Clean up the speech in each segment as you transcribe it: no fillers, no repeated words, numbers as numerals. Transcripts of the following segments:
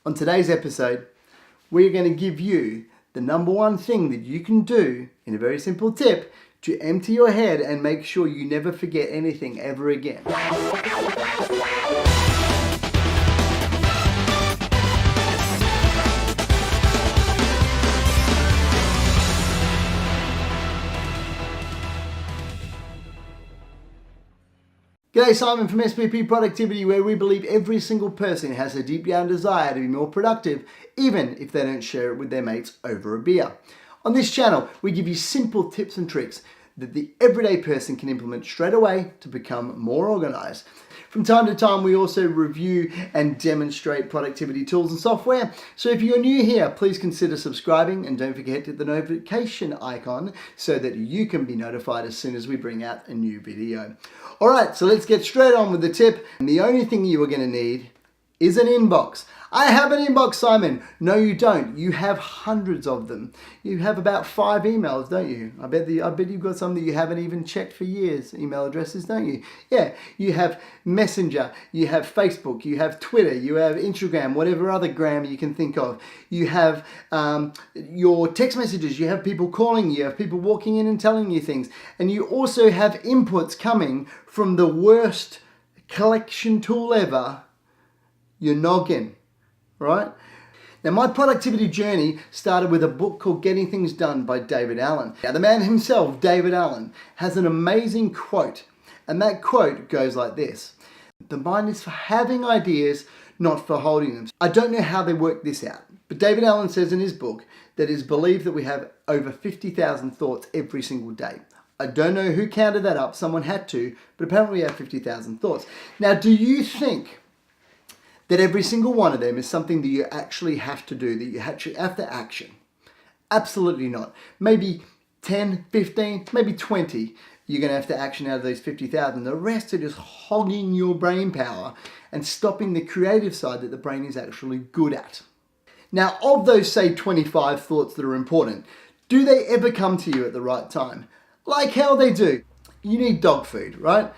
On today's episode, we're going to give you the number one thing that you can do in a very simple tip to empty your head and make sure you never forget anything ever again. G'day, Simon from SPP Productivity, where we believe every single person has a deep down desire to be more productive, even if they don't share it with their mates over a beer. On this channel, we give you simple tips and tricks that the everyday person can implement straight away to become more organized. From time to time, we also review and demonstrate productivity tools and software. So if you're new here, please consider subscribing and don't forget to hit the notification icon so that you can be notified as soon as we bring out a new video. All right, so let's get straight on with the tip. And the only thing you are going to need is an inbox. I have an inbox, Simon. No, you don't. You have hundreds of them. You have about 5 emails, don't you? I bet you've got some that you haven't even checked for years, email addresses, don't you? Yeah, you have Messenger, you have Facebook, you have Twitter, you have Instagram, whatever other gram you can think of. You have your text messages, you have people calling you have people walking in and telling you things. And you also have inputs coming from the worst collection tool ever, your noggin. Right? Now, my productivity journey started with a book called Getting Things Done by David Allen. Now, the man himself, David Allen, has an amazing quote, and that quote goes like this: "The mind is for having ideas, not for holding them." I don't know how they work this out, but David Allen says in his book that it is believed that we have over 50,000 thoughts every single day. I don't know who counted that up, someone had to, but apparently we have 50,000 thoughts. Now, do you think that every single one of them is something that you actually have to do, that you actually have to action? Absolutely not. Maybe 10, 15, maybe 20 you're going to have to action out of those 50,000. The rest are just hogging your brain power and stopping the creative side that the brain is actually good at. Now, of those, say, 25 thoughts that are important, do they ever come to you at the right time? Like hell they do. You need dog food, right?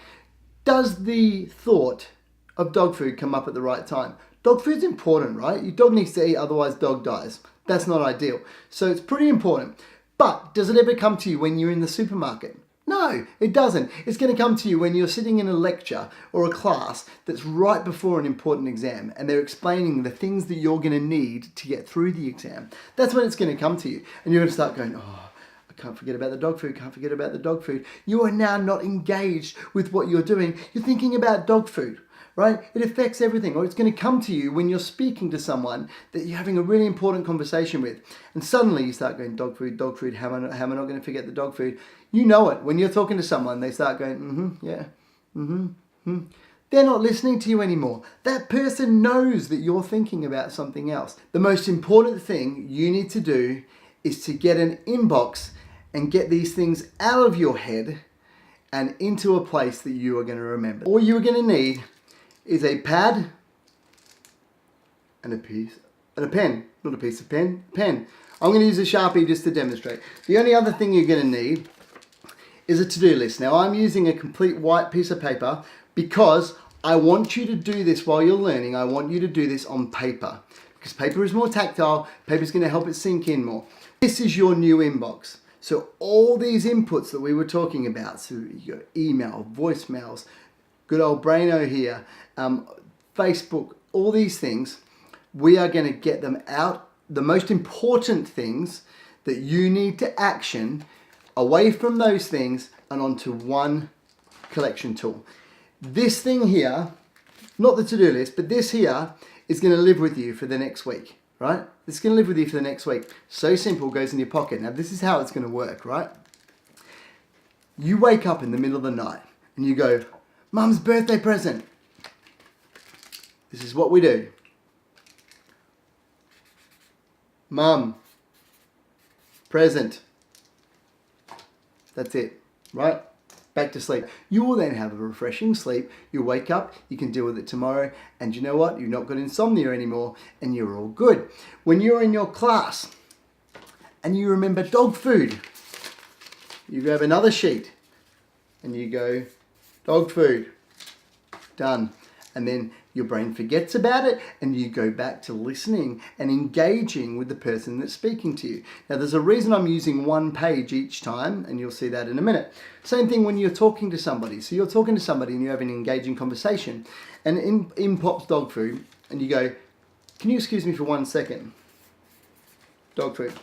Does the thought of dog food come up at the right time? Dog food's important, right? Your dog needs to eat, otherwise dog dies. That's not ideal. So it's pretty important. But does it ever come to you when you're in the supermarket? No, it doesn't. It's going to come to you when you're sitting in a lecture or a class that's right before an important exam and they're explaining the things that you're going to need to get through the exam. That's when it's going to come to you. And you're going to start going, oh, I can't forget about the dog food, can't forget about the dog food. You are now not engaged with what you're doing. You're thinking about dog food. Right? It affects everything, or it's going to come to you when you're speaking to someone that you're having a really important conversation with. And suddenly you start going, dog food, how am I not going to forget the dog food? You know it. When you're talking to someone, they start going, yeah, They're not listening to you anymore. That person knows that you're thinking about something else. The most important thing you need to do is to get an inbox and get these things out of your head and into a place that you are going to remember. All you're going to need is a pad and a pen. Not a piece of pen, pen. I'm going to use a Sharpie just to demonstrate. The only other thing you're going to need is a to-do list. Now, I'm using a complete white piece of paper because I want you to do this while you're learning. I want you to do this on paper because paper is more tactile. Paper is going to help it sink in more. This is your new inbox. So all these inputs that we were talking about, so your email, voicemails, good old Braino here, Facebook, all these things, we are going to get them out. The most important things that you need to action away from those things and onto one collection tool. This thing here, not the to-do list, but this here is going to live with you for the next week, right? It's going to live with you for the next week. So simple, goes in your pocket. Now, this is how it's going to work, right? You wake up in the middle of the night and you go, Mum's birthday present. This is what we do. Mum, present. That's it, right? Back to sleep. You will then have a refreshing sleep. You wake up, you can deal with it tomorrow, and you know what? You've not got insomnia anymore, and you're all good. When you're in your class and you remember dog food, you grab another sheet and you go, dog food, done. And then your brain forgets about it and you go back to listening and engaging with the person that's speaking to you. Now, there's a reason I'm using one page each time, and you'll see that in a minute. Same thing when you're talking to somebody. So you're talking to somebody and you have an engaging conversation, and in pops dog food, and you go, "Can you excuse me for 1 second? Dog food.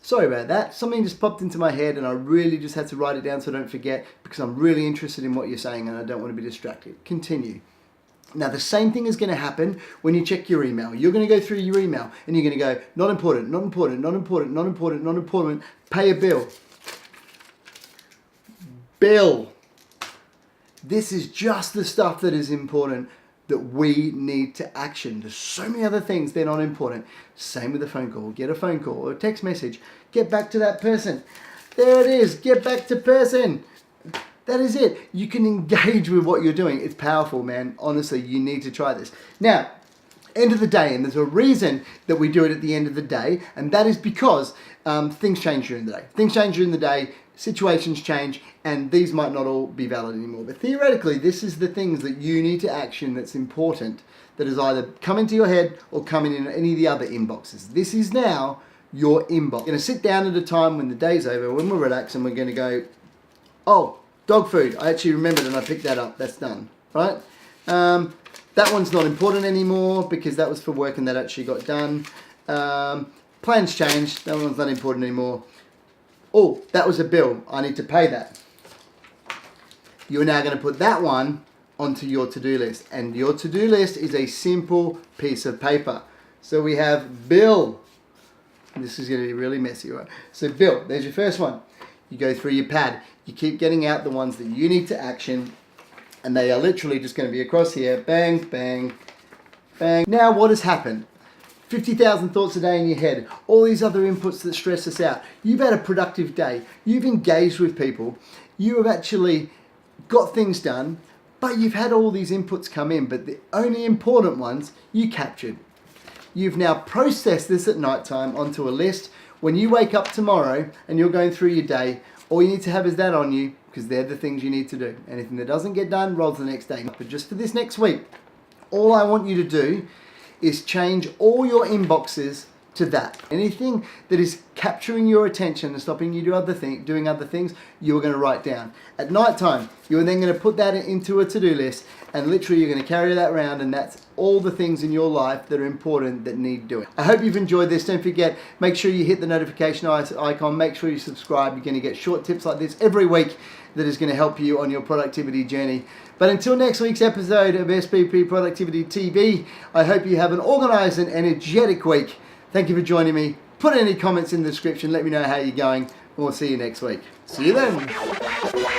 Sorry about that. Something just popped into my head and I really just had to write it down so I don't forget, because I'm really interested in what you're saying and I don't want to be distracted." Continue. Now, the same thing is going to happen when you check your email. You're going to go through your email and you're going to go, "Not important, not important, not important, not important, not important, pay a bill." Bill. This is just the stuff that is important that we need to action. There's so many other things, they're not important. Same with a phone call. Get a phone call or a text message. Get back to that person. There it is. Get back to person. That is it. You can engage with what you're doing. It's powerful, man. Honestly, you need to try this. Now, end of the day, and there's a reason that we do it at the end of the day, and that is because things change during the day. Things change during the day, situations change, and these might not all be valid anymore. But theoretically, this is the things that you need to action that's important, that is either come into your head or coming in any of the other inboxes. This is now your inbox. You're going to sit down at a time when the day's over, when we're relaxed, and we're going to go, "Oh, dog food. I actually remembered and I picked that up. That's done." Right? That one's not important anymore because that was for work and that actually got done. Plans changed. That one's not important anymore. "Oh, that was a bill. I need to pay that." You're now going to put that one onto your to-do list. And your to-do list is a simple piece of paper. So we have bill. This is going to be really messy, right? So bill, there's your first one. You go through your pad. You keep getting out the ones that you need to action. And they are literally just going to be across here. Bang, bang, bang. Now what has happened? 50,000 thoughts a day in your head. All these other inputs that stress us out. You've had a productive day. You've engaged with people. You have actually got things done. But you've had all these inputs come in. But the only important ones you captured. You've now processed this at night time onto a list. When you wake up tomorrow and you're going through your day, all you need to have is that on you, because they're the things you need to do. Anything that doesn't get done rolls the next day. But just for this next week, all I want you to do is change all your inboxes to that. Anything that is capturing your attention and stopping you doing other things, you're going to write down. At night time, you're then going to put that into a to-do list, and literally you're going to carry that around, and that's all the things in your life that are important that need doing. I hope you've enjoyed this. Don't forget, make sure you hit the notification icon. Make sure you subscribe. You're going to get short tips like this every week that is going to help you on your productivity journey. But until next week's episode of SPP Productivity TV, I hope you have an organized and energetic week. Thank you for joining me. Put any comments in the description. Let me know how you're going. And we'll see you next week. See you then.